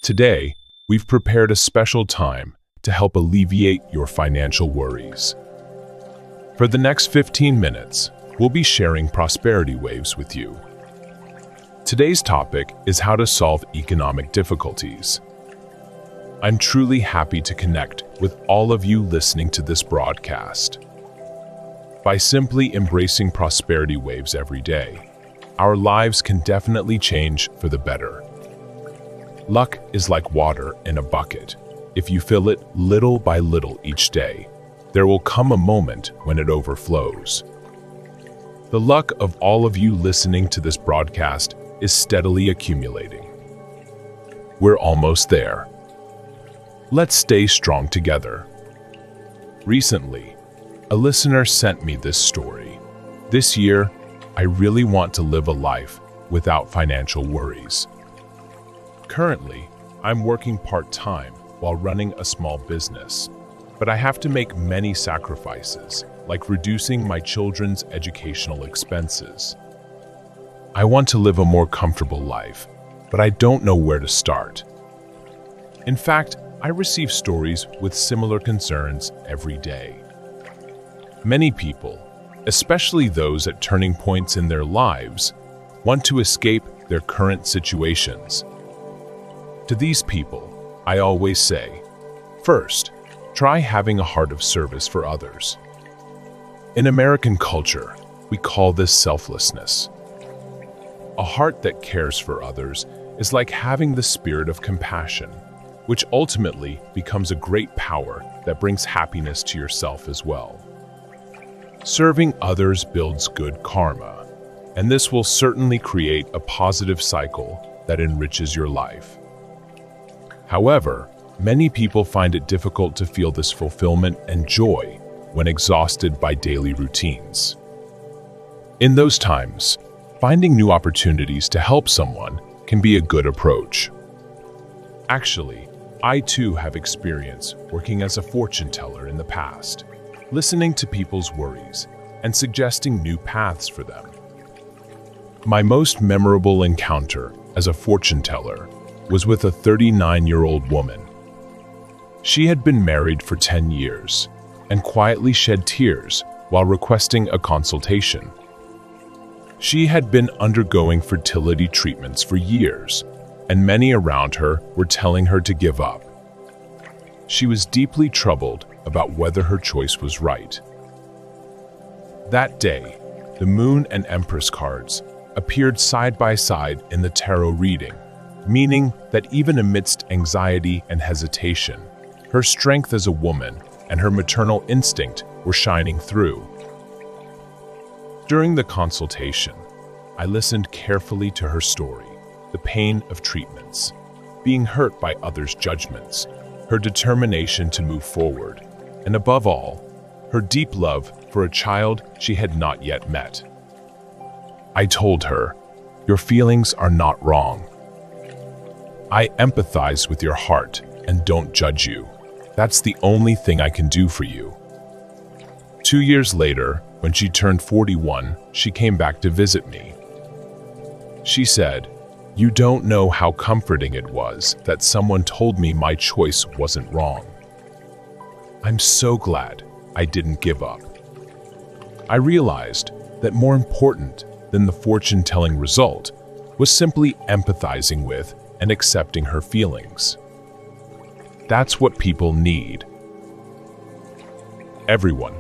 Today, we've prepared a special time to help alleviate your financial worries. For the next 15 minutes, we'll be sharing prosperity waves with you. Today's topic is how to solve economic difficulties. I'm truly happy to connect with all of you listening to this broadcast. By simply embracing prosperity waves every day, our lives can definitely change for the better. Luck is like water in a bucket. If you fill it little by little each day, there will come a moment when it overflows. The luck of all of you listening to this broadcast is steadily accumulating. We're almost there. Let's stay strong together. Recently, a listener sent me this story. This year, I really want to live a life without financial worries. Currently, I'm working part-time while running a small business, but I have to make many sacrifices, like reducing my children's educational expenses. I want to live a more comfortable life, but I don't know where to start. In fact, I receive stories with similar concerns every day. Many people, especially those at turning points in their lives, want to escape their current situations. To these people, I always say, first, try having a heart of service for others. In American culture, we call this selflessness. A heart that cares for others is like having the spirit of compassion, which ultimately becomes a great power that brings happiness to yourself as well. Serving others builds good karma, and this will certainly create a positive cycle that enriches your life. However, many people find it difficult to feel this fulfillment and joy when exhausted by daily routines. In those times, finding new opportunities to help someone can be a good approach. Actually, I too have experience working as a fortune teller in the past, listening to people's worries and suggesting new paths for them. My most memorable encounter as a fortune teller was with a 39-year-old woman. She had been married for 10 years and quietly shed tears while requesting a consultation. She had been undergoing fertility treatments for years, and many around her were telling her to give up. She was deeply troubled about whether her choice was right. That day, the Moon and Empress cards appeared side by side in the tarot reading, meaning that even amidst anxiety and hesitation, her strength as a woman and her maternal instinct were shining through. During the consultation, I listened carefully to her story, the pain of treatments, being hurt by others' judgments, her determination to move forward, and above all, her deep love for a child she had not yet met. I told her, "Your feelings are not wrong. I empathize with your heart and don't judge you. That's the only thing I can do for you." 2 years later, when she turned 41, she came back to visit me. She said, "You don't know how comforting it was that someone told me my choice wasn't wrong. I'm so glad I didn't give up." I realized that more important than the fortune-telling result was simply empathizing with and accepting her feelings. That's what people need. Everyone,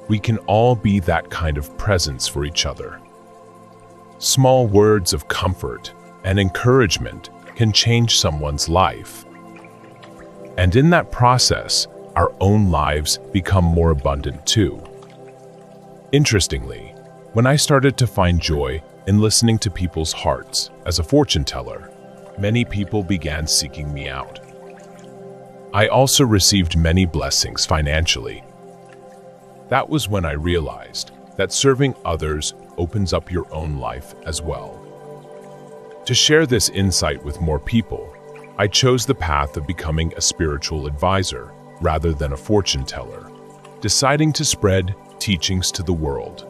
we can all be that kind of presence for each other. Small words of comfort and encouragement can change someone's life. And in that process, our own lives become more abundant too. Interestingly, when I started to find joy in listening to people's hearts as a fortune teller, many people began seeking me out. I also received many blessings financially. That was when I realized that serving others opens up your own life as well. To share this insight with more people, I chose the path of becoming a spiritual advisor rather than a fortune teller, deciding to spread teachings to the world.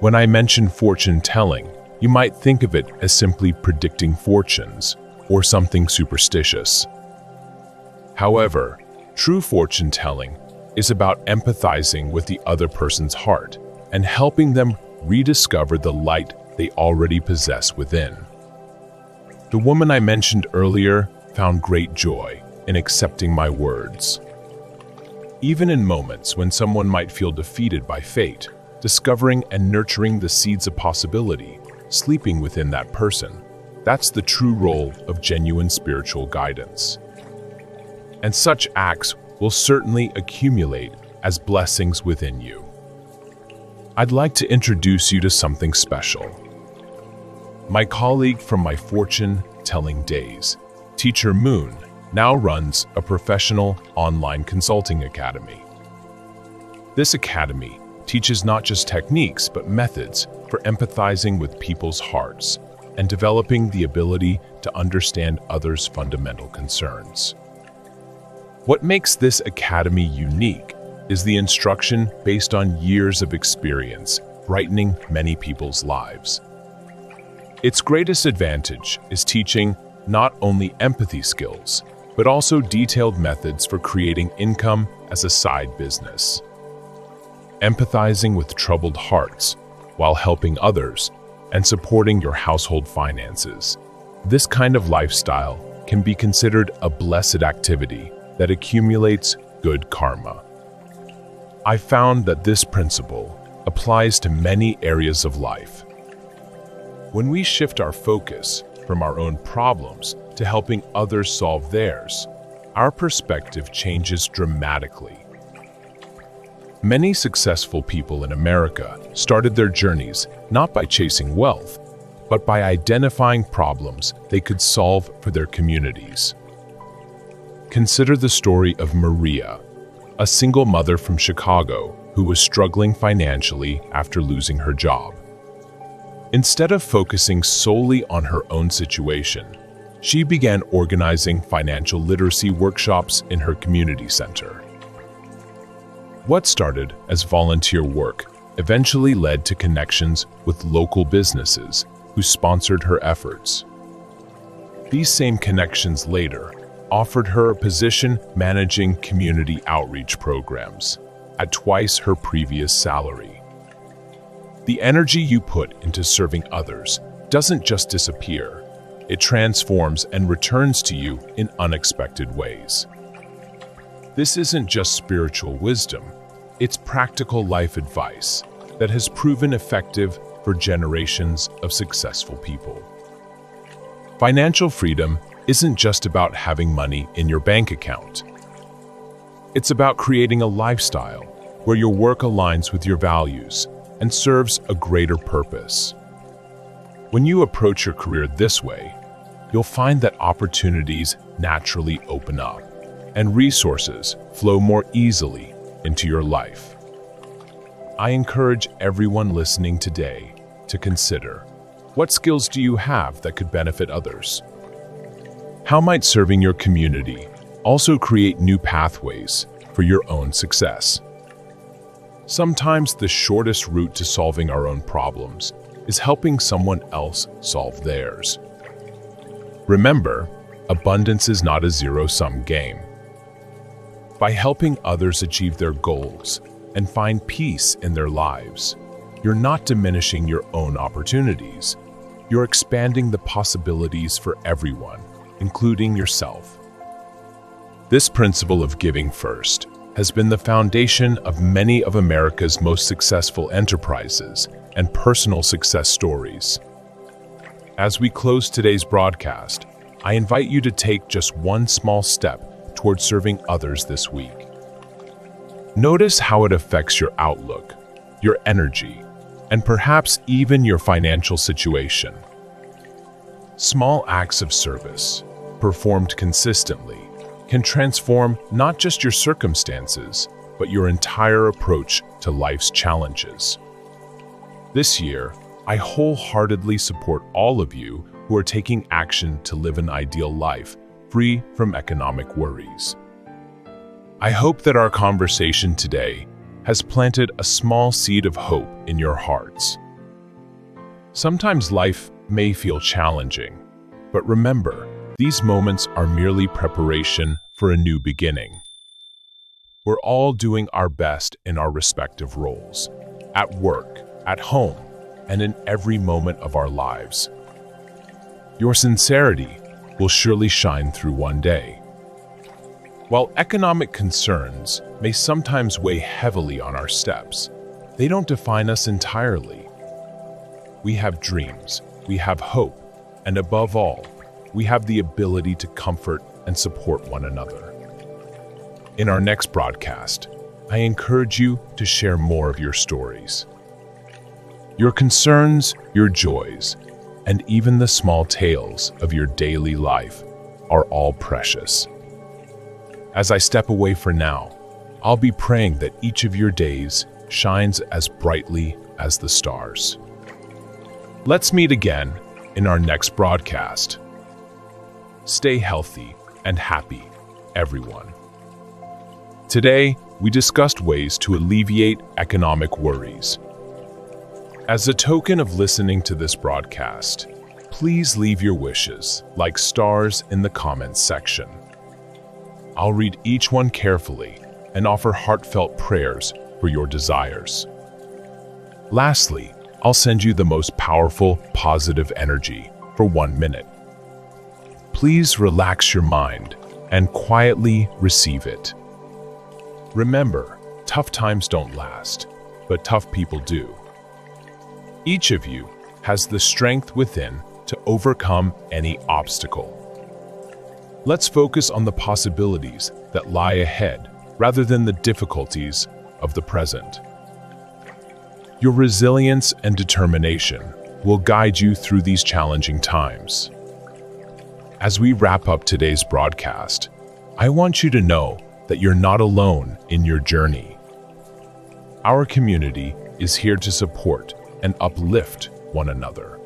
When I mention fortune telling, you might think of it as simply predicting fortunes, or something superstitious. However, true fortune telling is about empathizing with the other person's heart and helping them rediscover the light they already possess within. The woman I mentioned earlier found great joy in accepting my words. Even in moments when someone might feel defeated by fate, discovering and nurturing the seeds of possibility sleeping within that person, that's the true role of genuine spiritual guidance. And such acts will certainly accumulate as blessings within you. I'd like to introduce you to something special. My colleague from my fortune-telling days, Teacher Moon, now runs a professional online consulting academy. This academy teaches not just techniques but methods for empathizing with people's hearts and developing the ability to understand others' fundamental concerns. What makes this academy unique is the instruction based on years of experience, brightening many people's lives. Its greatest advantage is teaching not only empathy skills, but also detailed methods for creating income as a side business. Empathizing with troubled hearts while helping others and supporting your household finances. This kind of lifestyle can be considered a blessed activity that accumulates good karma. I found that this principle applies to many areas of life. When we shift our focus from our own problems to helping others solve theirs, our perspective changes dramatically. Many successful people in America started their journeys not by chasing wealth, but by identifying problems they could solve for their communities. Consider the story of Maria, a single mother from Chicago who was struggling financially after losing her job. Instead of focusing solely on her own situation, she began organizing financial literacy workshops in her community center. What started as volunteer work eventually led to connections with local businesses who sponsored her efforts. These same connections later offered her a position managing community outreach programs at twice her previous salary. The energy you put into serving others doesn't just disappear, it transforms and returns to you in unexpected ways. This isn't just spiritual wisdom, it's practical life advice that has proven effective for generations of successful people. Financial freedom isn't just about having money in your bank account. It's about creating a lifestyle where your work aligns with your values and serves a greater purpose. When you approach your career this way, you'll find that opportunities naturally open up and resources flow more easily into your life. I encourage everyone listening today to consider, what skills do you have that could benefit others? How might serving your community also create new pathways for your own success? Sometimes the shortest route to solving our own problems is helping someone else solve theirs. Remember, abundance is not a zero-sum game. By helping others achieve their goals and find peace in their lives, you're not diminishing your own opportunities. You're expanding the possibilities for everyone, including yourself. This principle of giving first has been the foundation of many of America's most successful enterprises and personal success stories. As we close today's broadcast, I invite you to take just one small step towards serving others this week. Notice how it affects your outlook, your energy, and perhaps even your financial situation. Small acts of service, performed consistently, can transform not just your circumstances, but your entire approach to life's challenges. This year, I wholeheartedly support all of you who are taking action to live an ideal life, free from economic worries. I hope that our conversation today has planted a small seed of hope in your hearts. Sometimes life may feel challenging, but remember, These moments are merely preparation for a new beginning. We're all doing our best in our respective roles, at work, at home, and in every moment of our lives. Your sincerity will surely shine through one day. While economic concerns may sometimes weigh heavily on our steps, they don't define us entirely. We have dreams, we have hope, and above all, we have the ability to comfort and support one another. In our next broadcast, I encourage you to share more of your stories. Your concerns, your joys, and even the small tales of your daily life are all precious. As I step away for now, I'll be praying that each of your days shines as brightly as the stars. Let's meet again in our next broadcast. Stay healthy and happy, everyone. Today, we discussed ways to alleviate economic worries. As a token of listening to this broadcast, please leave your wishes like stars in the comments section. I'll read each one carefully and offer heartfelt prayers for your desires. Lastly, I'll send you the most powerful, positive energy for 1 minute. Please relax your mind and quietly receive it. Remember, tough times don't last, but tough people do. Each of you has the strength within to overcome any obstacle. Let's focus on the possibilities that lie ahead rather than the difficulties of the present. Your resilience and determination will guide you through these challenging times. As we wrap up today's broadcast, I want you to know that you're not alone in your journey. Our community is here to support and uplift one another.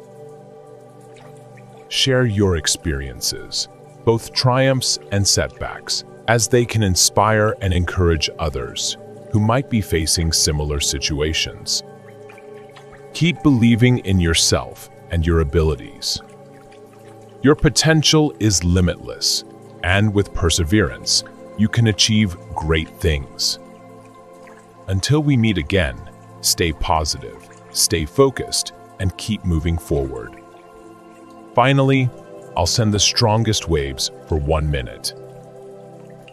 Share your experiences, both triumphs and setbacks, as they can inspire and encourage others who might be facing similar situations. Keep believing in yourself and your abilities. Your potential is limitless, and with perseverance, you can achieve great things. Until we meet again, stay positive, stay focused, and keep moving forward. Finally, I'll send the strongest waves for 1 minute.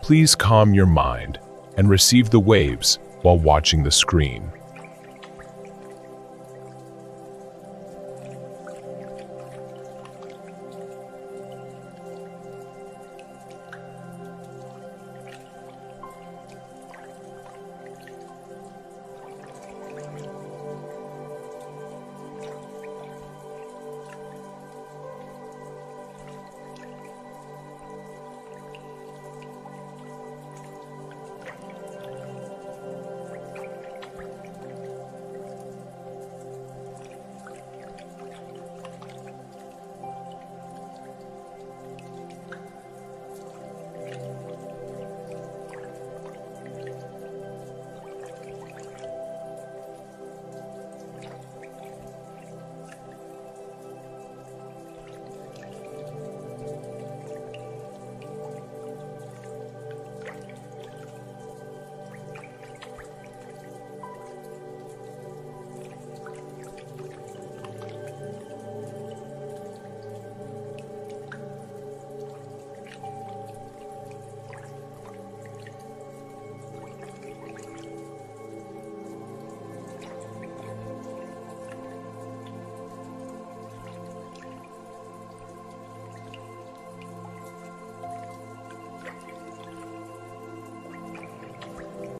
Please calm your mind and receive the waves while watching the screen.